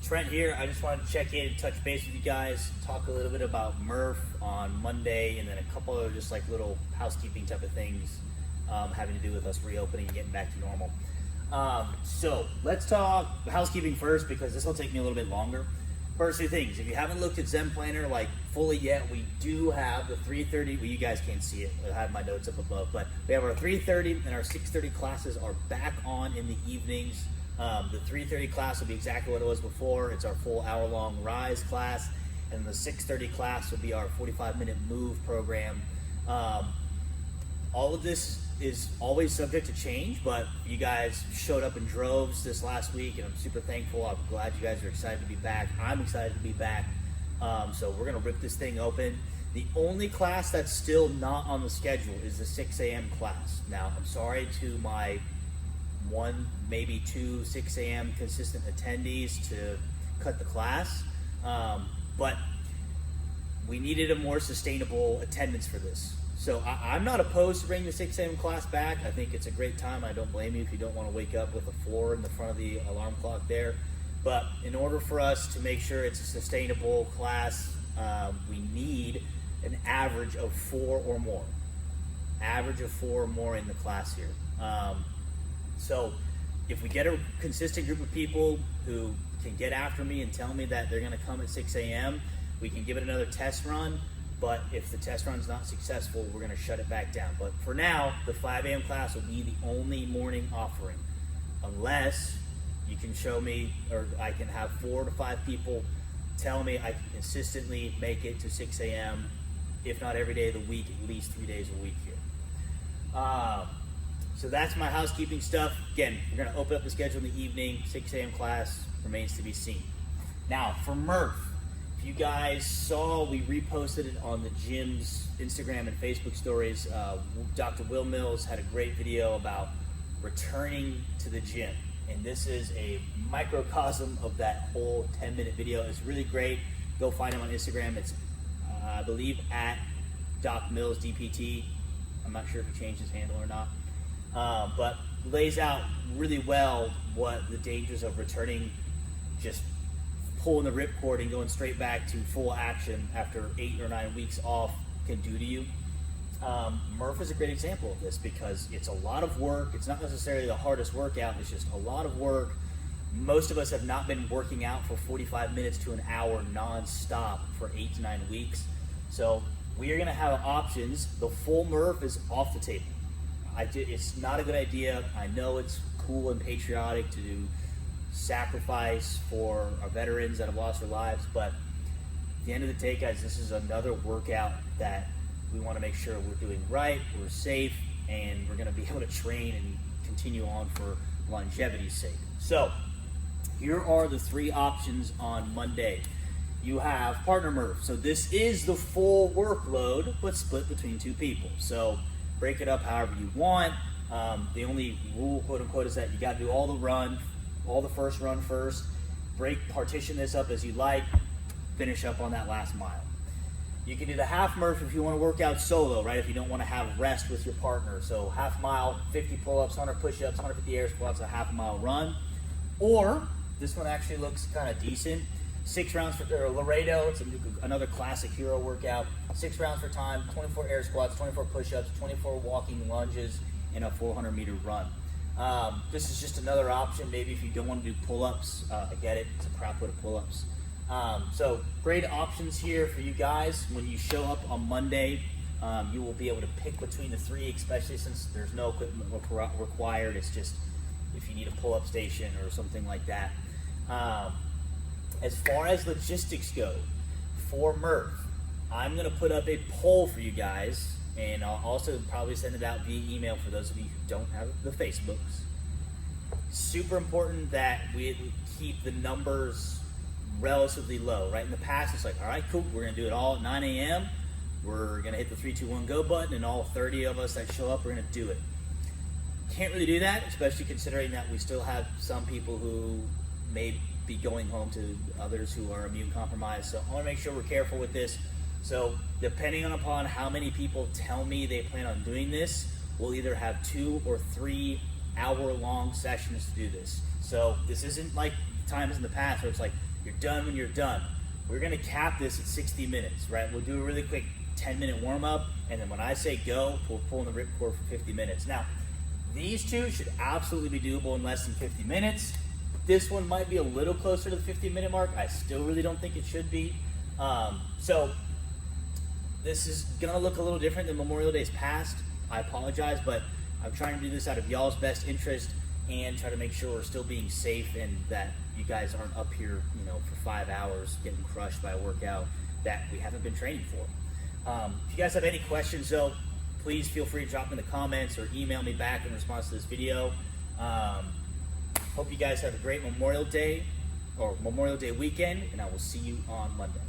Trent here. I just wanted to check in and touch base with you guys, talk a little bit about Murph on Monday, and then a couple of just like little housekeeping type of things having to do with us reopening and getting back to normal. So let's talk housekeeping first, because this will take me a little bit longer. First two things, if you haven't looked at Zen Planner like fully yet, we do have the 3:30, well, you guys can't see it, I have my notes up above, but we have our 3:30 and our 6:30 classes are back on in the evenings. The 3:30 class will be exactly what it was before. It's our full hour-long Rise class, and the 6:30 class will be our 45-minute Move program. All of this is always subject to change, but you guys showed up in droves this last week, and I'm super thankful. I'm glad you guys are excited to be back. I'm excited to be back. So we're gonna rip this thing open. The only class that's still not on the schedule is the 6 a.m. class. Now, I'm sorry to my one, maybe two 6 a.m. consistent attendees to cut the class, but we needed a more sustainable attendance for this. So I'm not opposed to bringing the 6 a.m. class back. I think it's a great time. I don't blame you if you don't want to wake up with a 4 in the front of the alarm clock there. But in order for us to make sure it's a sustainable class, we need an average of 4 or more. Average of 4 or more in the class here. So if we get a consistent group of people who can get after me and tell me that they're going to come at 6 a.m., we can give it another test run. But if the test run's not successful, we're going to shut it back down. But for now, the 5 a.m. class will be the only morning offering, unless you can show me, or I can have 4 to 5 people tell me I can consistently make it to 6 a.m., if not every day of the week, at least 3 days a week here. So that's my housekeeping stuff. Again, we're going to open up the schedule in the evening. 6 a.m. class remains to be seen. Now, for Murph, if you guys saw, we reposted it on the gym's Instagram and Facebook stories. Dr. Will Mills had a great video about returning to the gym. And this is a microcosm of that whole 10-minute video. It's really great. Go find him on Instagram. It's, I believe, at Doc Mills DPT. I'm not sure if he changed his handle or not. But lays out really well what the dangers of returning, just pulling the ripcord and going straight back to full action after 8 or 9 weeks off can do to you. Murph is a great example of this, because it's a lot of work. It's not necessarily the hardest workout, it's just a lot of work. Most of us have not been working out for 45 minutes to an hour non-stop for 8 to 9 weeks. So we are gonna have options. The full Murph is off the table. It's not a good idea. I know it's cool and patriotic to do sacrifice for our veterans that have lost their lives, but at the end of the day, guys, this is another workout that we want to make sure we're doing right, we're safe, and we're going to be able to train and continue on for longevity's sake. So here are the 3 options on Monday. You have partner Murph. So this is the full workload, but split between 2 people. So break it up however you want. The only rule, quote unquote, is that you got to do all the first run first, partition this up as you like, finish up on that last mile. You can do the half Murph if you want to work out solo, right? If you don't want to have rest with your partner. So half mile, 50 pull-ups, 100 push-ups, 150 air squats, a half mile run. Or this one actually looks kind of decent. 6 rounds for LAREDO. It's another classic hero workout. 6 rounds for time, 24 air squats, 24 push-ups, 24 walking lunges, and a 400-meter run. This is just another option. Maybe if you don't want to do pull-ups, I get it. It's a crap load of pull-ups. So great options here for you guys. When you show up on Monday, you will be able to pick between the 3, especially since there's no equipment required. It's just if you need a pull-up station or something like that. As far as logistics go, for Murph, I'm going to put up a poll for you guys, and I'll also probably send it out via email for those of you who don't have the Facebooks. Super important that we keep the numbers relatively low, right? In the past, it's like, all right, cool, we're going to do it all at 9 a.m. We're going to hit the 3, 2, 1, go button, and all 30 of us that show up, we're going to do it. Can't really do that, especially considering that we still have some people who may be going home to others who are immune compromised. So I want to make sure we're careful with this. So depending upon how many people tell me they plan on doing this, we'll either have 2 or 3 hour-long sessions to do this. So this isn't like times in the past where it's like, You're done when you're done. We're gonna cap this at 60 minutes, right? We'll do a really quick 10-minute warm-up, and then when I say go, we'll pull in the ripcord for 50 minutes. Now, these two should absolutely be doable in less than 50 minutes. This one might be a little closer to the 50-minute mark. I still really don't think it should be. So this is gonna look a little different than Memorial Day's past. I apologize, but I'm trying to do this out of y'all's best interest and try to make sure we're still being safe and that you guys aren't up here, for 5 hours getting crushed by a workout that we haven't been training for. If you guys have any questions though, please feel free to drop them in the comments or email me back in response to this video. Hope you guys have a great Memorial Day or Memorial Day weekend, and I will see you on Monday.